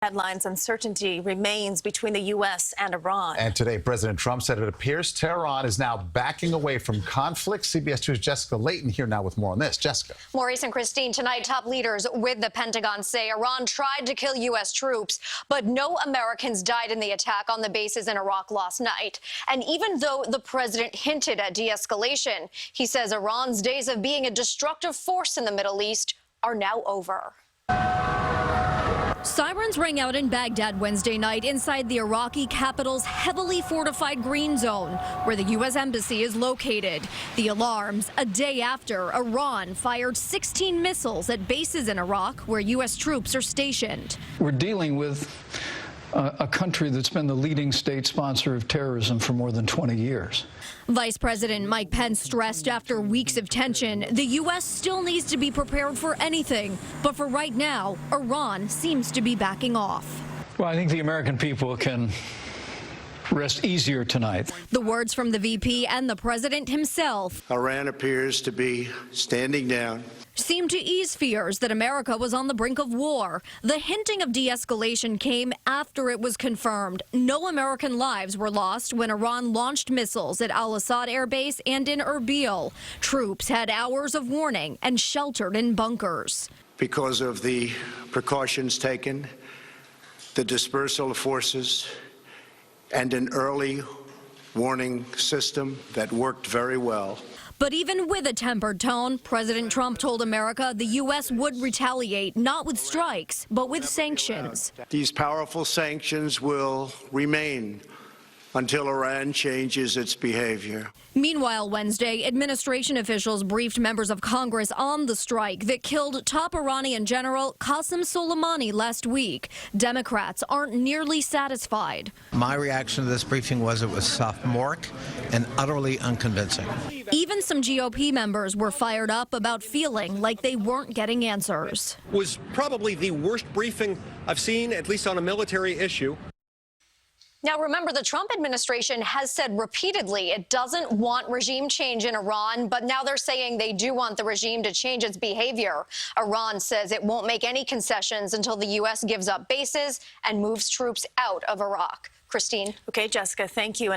Headlines: uncertainty remains between the U.S. and Iran. And today, President Trump said it appears Tehran is now backing away from conflict. CBS 2's Jessica Layton here now with more on this. Jessica. Maurice and Christine, tonight top leaders with the Pentagon say Iran tried to kill U.S. troops, but no Americans died in the attack on the bases in Iraq last night. And even though the president hinted at de-escalation, he says Iran's days of being a destructive force in the Middle East are now over. Sirens rang out in Baghdad Wednesday night inside the Iraqi capital's heavily fortified green zone, where the U.S. embassy is located. The alarms a day after Iran fired 16 missiles at bases in Iraq where U.S. troops are stationed. We're dealing with a country that's been the leading state sponsor of terrorism for more than 20 years. Vice President Mike Pence stressed after weeks of tension, the U.S. still needs to be prepared for anything. But for right now, Iran seems to be backing off. Well, I think the American people can rest easier tonight. The words from the VP and the president himself. Iran appears to be standing down. Seemed to ease fears that America was on the brink of war. The hinting of de-escalation came after it was confirmed no American lives were lost when Iran launched missiles at Al-Assad Air Base and in Erbil. Troops had hours of warning and sheltered in bunkers. Because of the precautions taken, the dispersal of forces, and an early warning system that worked very well. But even with a tempered tone, President Trump told America the U.S. would retaliate, not with strikes, but with sanctions. These powerful sanctions will remain until Iran changes its behavior. Meanwhile, Wednesday, administration officials briefed members of Congress on the strike that killed top Iranian General Qasem Soleimani last week. Democrats aren't nearly satisfied. My reaction to this briefing was it was sophomoric and utterly unconvincing. Even some GOP members were fired up about feeling like they weren't getting answers. Was probably the worst briefing I've seen, at least on a military issue. Now, remember, the Trump administration has said repeatedly it doesn't want regime change in Iran, but now they're saying they do want the regime to change its behavior. Iran says it won't make any concessions until the U.S. gives up bases and moves troops out of Iraq. Christine. Okay, Jessica, thank you.